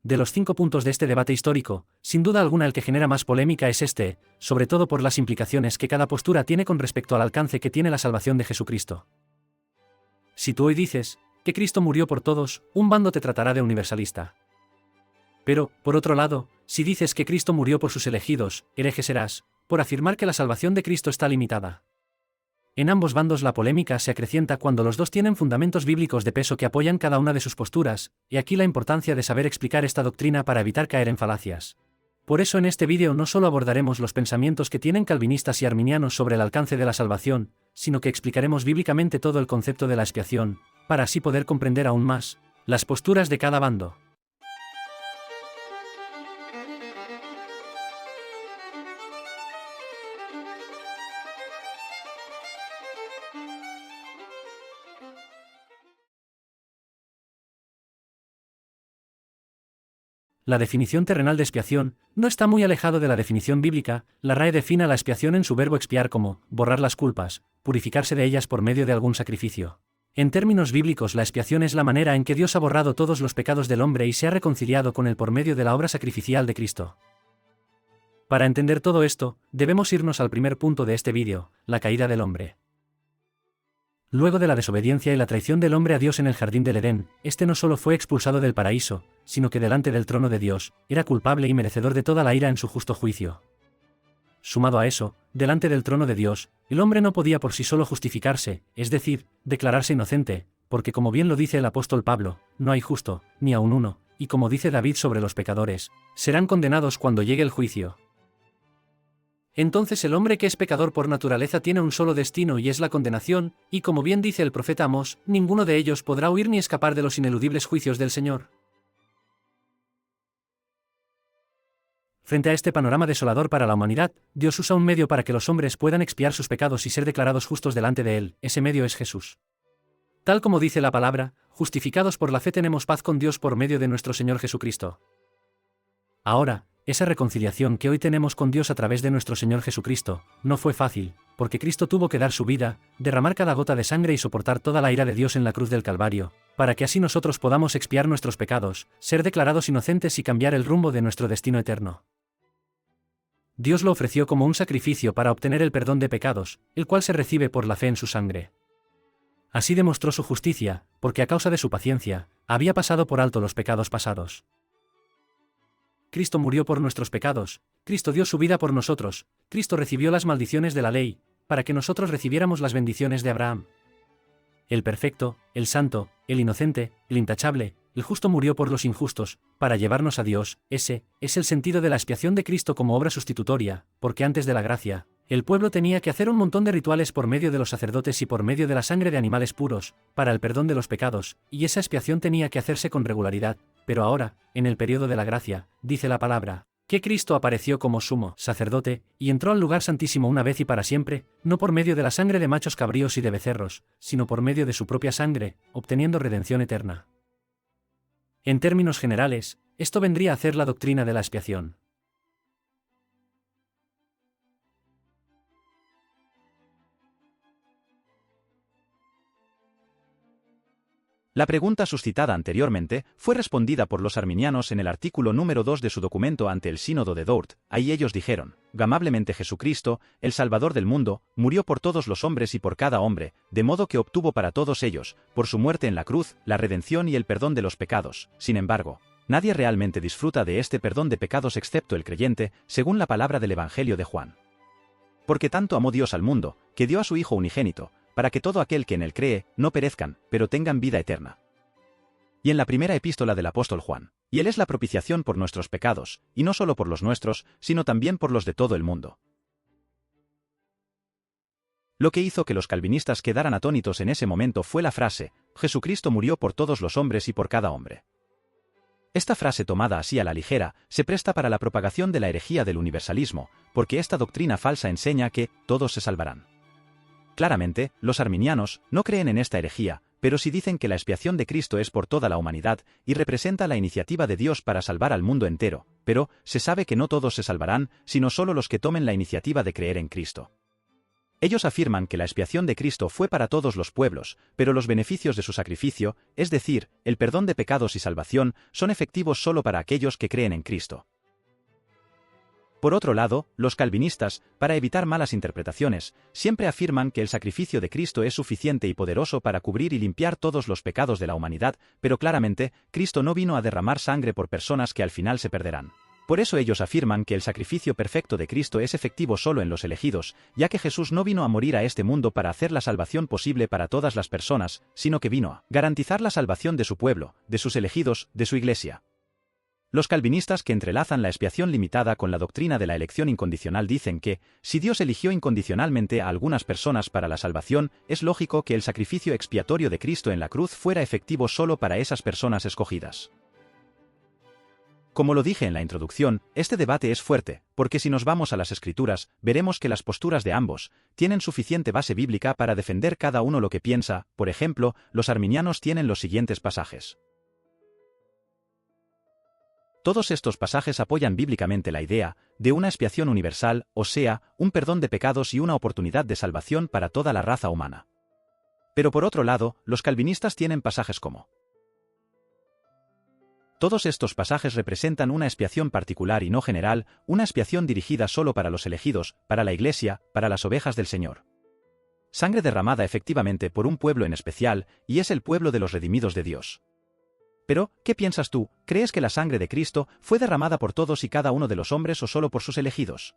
De los 5 puntos de este debate histórico, sin duda alguna el que genera más polémica es este, sobre todo por las implicaciones que cada postura tiene con respecto al alcance que tiene la salvación de Jesucristo. Si tú hoy dices que Cristo murió por todos, un bando te tratará de universalista. Pero, por otro lado, si dices que Cristo murió por sus elegidos, hereje serás, por afirmar que la salvación de Cristo está limitada. En ambos bandos la polémica se acrecienta cuando los dos tienen fundamentos bíblicos de peso que apoyan cada una de sus posturas, y aquí la importancia de saber explicar esta doctrina para evitar caer en falacias. Por eso en este vídeo no solo abordaremos los pensamientos que tienen calvinistas y arminianos sobre el alcance de la salvación, sino que explicaremos bíblicamente todo el concepto de la expiación, para así poder comprender aún más las posturas de cada bando. La definición terrenal de expiación no está muy alejado de la definición bíblica. La RAE define la expiación en su verbo expiar como borrar las culpas, purificarse de ellas por medio de algún sacrificio. En términos bíblicos, la expiación es la manera en que Dios ha borrado todos los pecados del hombre y se ha reconciliado con él por medio de la obra sacrificial de Cristo. Para entender todo esto, debemos irnos al primer punto de este vídeo, la caída del hombre. Luego de la desobediencia y la traición del hombre a Dios en el jardín del Edén, este no solo fue expulsado del paraíso, sino que delante del trono de Dios, era culpable y merecedor de toda la ira en su justo juicio. Sumado a eso, delante del trono de Dios, el hombre no podía por sí solo justificarse, es decir, declararse inocente, porque como bien lo dice el apóstol Pablo, no hay justo, ni aun uno, y como dice David sobre los pecadores, serán condenados cuando llegue el juicio. Entonces el hombre que es pecador por naturaleza tiene un solo destino y es la condenación, y como bien dice el profeta Amós, ninguno de ellos podrá huir ni escapar de los ineludibles juicios del Señor. Frente a este panorama desolador para la humanidad, Dios usa un medio para que los hombres puedan expiar sus pecados y ser declarados justos delante de Él. Ese medio es Jesús. Tal como dice la palabra, justificados por la fe tenemos paz con Dios por medio de nuestro Señor Jesucristo. Ahora, esa reconciliación que hoy tenemos con Dios a través de nuestro Señor Jesucristo, no fue fácil, porque Cristo tuvo que dar su vida, derramar cada gota de sangre y soportar toda la ira de Dios en la cruz del Calvario, para que así nosotros podamos expiar nuestros pecados, ser declarados inocentes y cambiar el rumbo de nuestro destino eterno. Dios lo ofreció como un sacrificio para obtener el perdón de pecados, el cual se recibe por la fe en su sangre. Así demostró su justicia, porque a causa de su paciencia, había pasado por alto los pecados pasados. Cristo murió por nuestros pecados, Cristo dio su vida por nosotros, Cristo recibió las maldiciones de la ley, para que nosotros recibiéramos las bendiciones de Abraham. El perfecto, el santo, el inocente, el intachable, el justo murió por los injustos, para llevarnos a Dios. Ese es el sentido de la expiación de Cristo como obra sustitutoria, porque antes de la gracia, el pueblo tenía que hacer un montón de rituales por medio de los sacerdotes y por medio de la sangre de animales puros, para el perdón de los pecados, y esa expiación tenía que hacerse con regularidad. Pero ahora, en el periodo de la gracia, dice la palabra, que Cristo apareció como sumo sacerdote, y entró al lugar santísimo una vez y para siempre, no por medio de la sangre de machos cabríos y de becerros, sino por medio de su propia sangre, obteniendo redención eterna. En términos generales, esto vendría a ser la doctrina de la expiación. La pregunta suscitada anteriormente fue respondida por los arminianos en el artículo número 2 de su documento ante el Sínodo de Dort. Ahí ellos dijeron, amablemente Jesucristo, el Salvador del mundo, murió por todos los hombres y por cada hombre, de modo que obtuvo para todos ellos, por su muerte en la cruz, la redención y el perdón de los pecados. Sin embargo, nadie realmente disfruta de este perdón de pecados excepto el creyente, según la palabra del Evangelio de Juan. Porque tanto amó Dios al mundo, que dio a su Hijo unigénito, para que todo aquel que en él cree, no perezcan, pero tengan vida eterna. Y en la primera epístola del apóstol Juan, y él es la propiciación por nuestros pecados, y no solo por los nuestros, sino también por los de todo el mundo. Lo que hizo que los calvinistas quedaran atónitos en ese momento fue la frase, Jesucristo murió por todos los hombres y por cada hombre. Esta frase tomada así a la ligera, se presta para la propagación de la herejía del universalismo, porque esta doctrina falsa enseña que todos se salvarán. Claramente, los arminianos no creen en esta herejía, pero sí dicen que la expiación de Cristo es por toda la humanidad y representa la iniciativa de Dios para salvar al mundo entero, pero se sabe que no todos se salvarán, sino solo los que tomen la iniciativa de creer en Cristo. Ellos afirman que la expiación de Cristo fue para todos los pueblos, pero los beneficios de su sacrificio, es decir, el perdón de pecados y salvación, son efectivos solo para aquellos que creen en Cristo. Por otro lado, los calvinistas, para evitar malas interpretaciones, siempre afirman que el sacrificio de Cristo es suficiente y poderoso para cubrir y limpiar todos los pecados de la humanidad, pero claramente, Cristo no vino a derramar sangre por personas que al final se perderán. Por eso ellos afirman que el sacrificio perfecto de Cristo es efectivo solo en los elegidos, ya que Jesús no vino a morir a este mundo para hacer la salvación posible para todas las personas, sino que vino a garantizar la salvación de su pueblo, de sus elegidos, de su iglesia. Los calvinistas que entrelazan la expiación limitada con la doctrina de la elección incondicional dicen que, si Dios eligió incondicionalmente a algunas personas para la salvación, es lógico que el sacrificio expiatorio de Cristo en la cruz fuera efectivo solo para esas personas escogidas. Como lo dije en la introducción, este debate es fuerte, porque si nos vamos a las Escrituras, veremos que las posturas de ambos tienen suficiente base bíblica para defender cada uno lo que piensa. Por ejemplo, los arminianos tienen los siguientes pasajes. Todos estos pasajes apoyan bíblicamente la idea de una expiación universal, o sea, un perdón de pecados y una oportunidad de salvación para toda la raza humana. Pero por otro lado, los calvinistas tienen pasajes como: todos estos pasajes representan una expiación particular y no general, una expiación dirigida solo para los elegidos, para la Iglesia, para las ovejas del Señor. Sangre derramada efectivamente por un pueblo en especial, y es el pueblo de los redimidos de Dios. Pero, ¿qué piensas tú? ¿Crees que la sangre de Cristo fue derramada por todos y cada uno de los hombres o solo por sus elegidos?